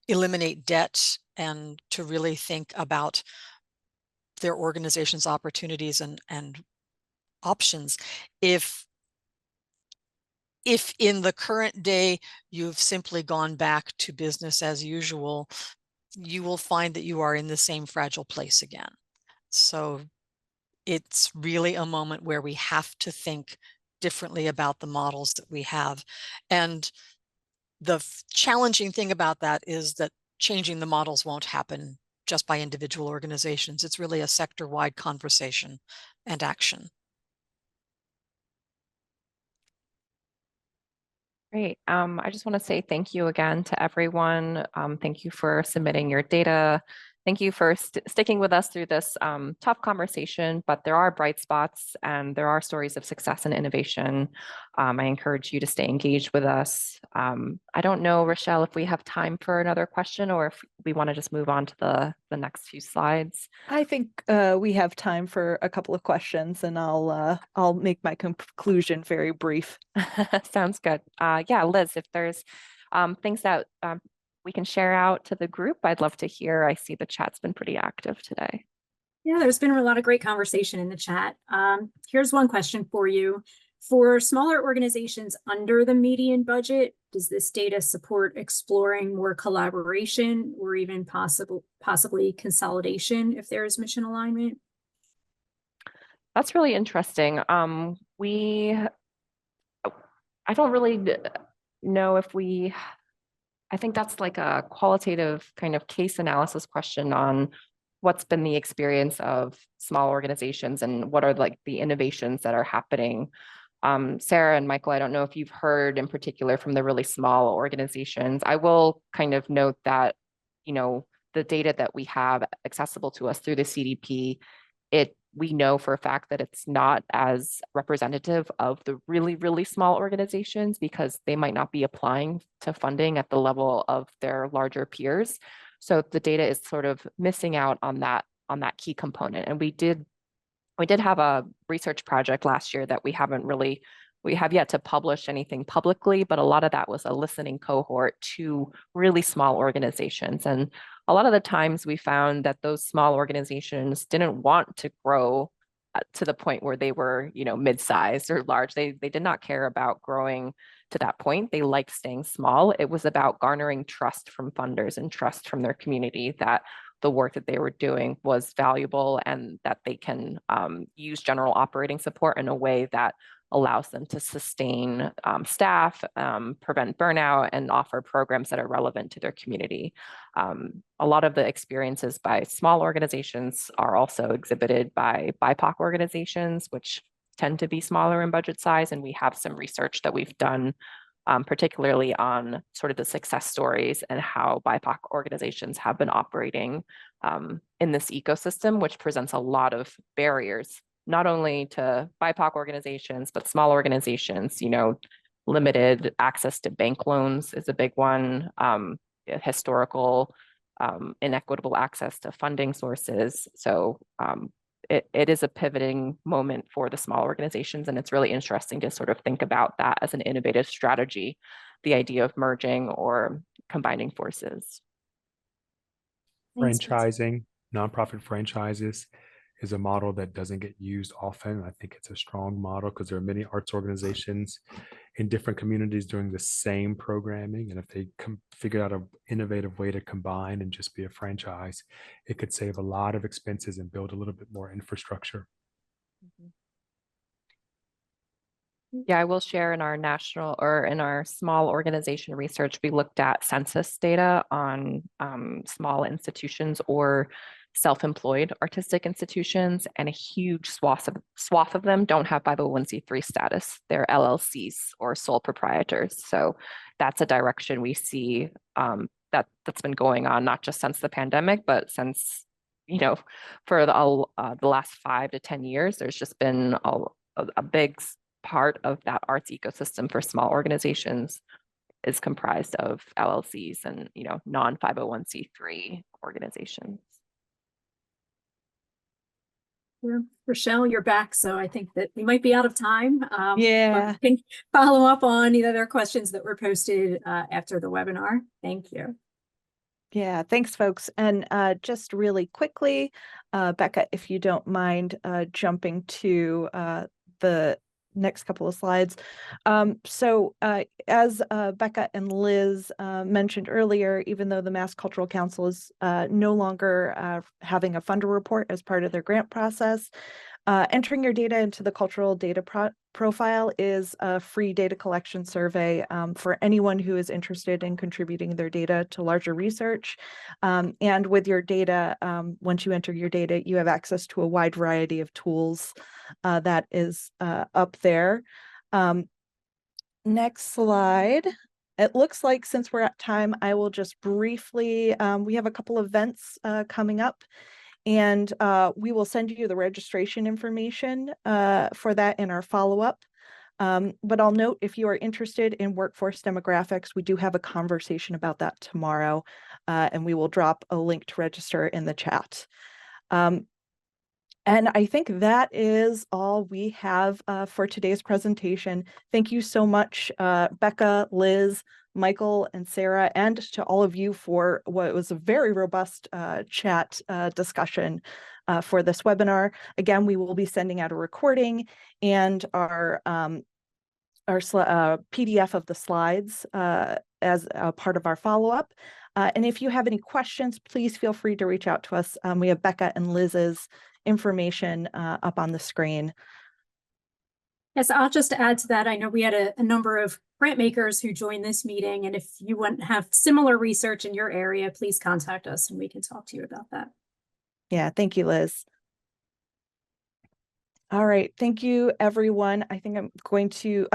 eliminate debt and to really think about their organization's opportunities and options. If in the current day you've simply gone back to business as usual, you will find that you are in the same fragile place again. So it's really a moment where we have to think differently about the models that we have. And the challenging thing about that is that changing the models won't happen just by individual organizations. It's really a sector-wide conversation and action. Great. I just want to say thank you again to everyone. Thank you for submitting your data Thank you for sticking with us through this tough conversation, but there are bright spots and there are stories of success and innovation. I encourage you to stay engaged with us. I don't know, Rachelle, if we have time for another question or if we want to just move on to the next few slides. I think we have time for a couple of questions, and I'll make my conclusion very brief. Sounds good. Yeah, Liz, if there's things that we can share out to the group, I'd love to hear. I see the chat's been pretty active today. Yeah, there's been a lot of great conversation in the chat. Here's one question for you. For smaller organizations under the median budget, does this data support exploring more collaboration or even possibly consolidation if there is mission alignment? That's really interesting. I don't really know if I think that's like a qualitative kind of case analysis question on what's been the experience of small organizations and what are like the innovations that are happening. Sarah and Michael, I don't know if you've heard in particular from the really small organizations. I will kind of note that, you know, the data that we have accessible to us through the CDP, we know for a fact that it's not as representative of the really, really small organizations because they might not be applying to funding at the level of their larger peers. So the data is sort of missing out on that key component. And we did have a research project last year that we have yet to publish anything publicly, but a lot of that was a listening cohort to really small organizations. And a lot of the times we found that those small organizations didn't want to grow to the point where they were, you know, mid-sized or large. They did not care about growing to that point. They liked staying small. It was about garnering trust from funders and trust from their community that the work that they were doing was valuable and that they can use general operating support in a way that allows them to sustain staff, prevent burnout, and offer programs that are relevant to their community. A lot of the experiences by small organizations are also exhibited by BIPOC organizations, which tend to be smaller in budget size. And we have some research that we've done particularly on sort of the success stories and how BIPOC organizations have been operating in this ecosystem, which presents a lot of barriers, not only to BIPOC organizations, but small organizations. You know, limited access to bank loans is a big one, historical inequitable access to funding sources. So it is a pivoting moment for the small organizations, and it's really interesting to sort of think about that as an innovative strategy, the idea of merging or combining forces. Franchising, nonprofit franchises is a model that doesn't get used often. I think it's a strong model because there are many arts organizations in different communities doing the same programming. And if they figure out an innovative way to combine and just be a franchise, it could save a lot of expenses and build a little bit more infrastructure. Yeah, I will share in our national or in our small organization research, we looked at census data on small institutions or self-employed artistic institutions, and a huge swath of them don't have 501c3 status. They're LLCs or sole proprietors. So that's a direction we see that's been going on, not just since the pandemic, but since, you know, for the last 5 to 10 years. There's just been a big part of that arts ecosystem for small organizations is comprised of LLCs and, you know, non-501c3 organizations. Yeah. Rachelle, you're back, so I think that we might be out of time. Yeah. We can follow up on either their questions that were posted after the webinar. Thank you. Yeah, thanks, folks. And just really quickly, Becca, if you don't mind jumping to the next couple of slides. So as Becca and Liz mentioned earlier, even though the Mass Cultural Council is no longer having a funder report as part of their grant process, entering your data into the cultural data profile is a free data collection survey for anyone who is interested in contributing their data to larger research. And with your data, once you enter your data, you have access to a wide variety of tools that is up there. Next slide. It looks like since we're at time, I will just briefly, we have a couple of events coming up, and we will send you the registration information for that in our follow-up. But I'll note, if you are interested in workforce demographics, we do have a conversation about that tomorrow, and we will drop a link to register in the chat. And I think that is all we have for today's presentation. Thank you so much, Becca, Liz, Michael, and Sarah, and to all of you for what was a very robust chat discussion for this webinar. Again, we will be sending out a recording and our PDF of the slides as a part of our follow-up. And if you have any questions, please feel free to reach out to us. We have Becca and Liz's information up on the screen. Yes, I'll just add to that. I know we had a number of grant makers who joined this meeting, and if you want to have similar research in your area, please contact us and we can talk to you about that. Yeah, thank you, Liz. All right, thank you, everyone. I think I'm going to,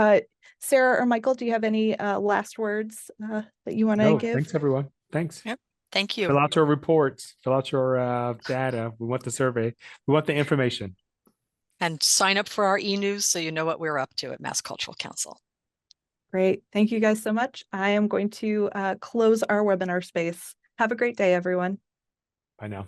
Sarah or Michael, do you have any last words that you want to give? Thanks, everyone. Thanks. Yep. Thank you. Fill out your reports, fill out your data. We want the survey. We want the information. And sign up for our e-news so you know what we're up to at Mass Cultural Council. Great. Thank you guys so much. I am going to close our webinar space. Have a great day, everyone. Bye now.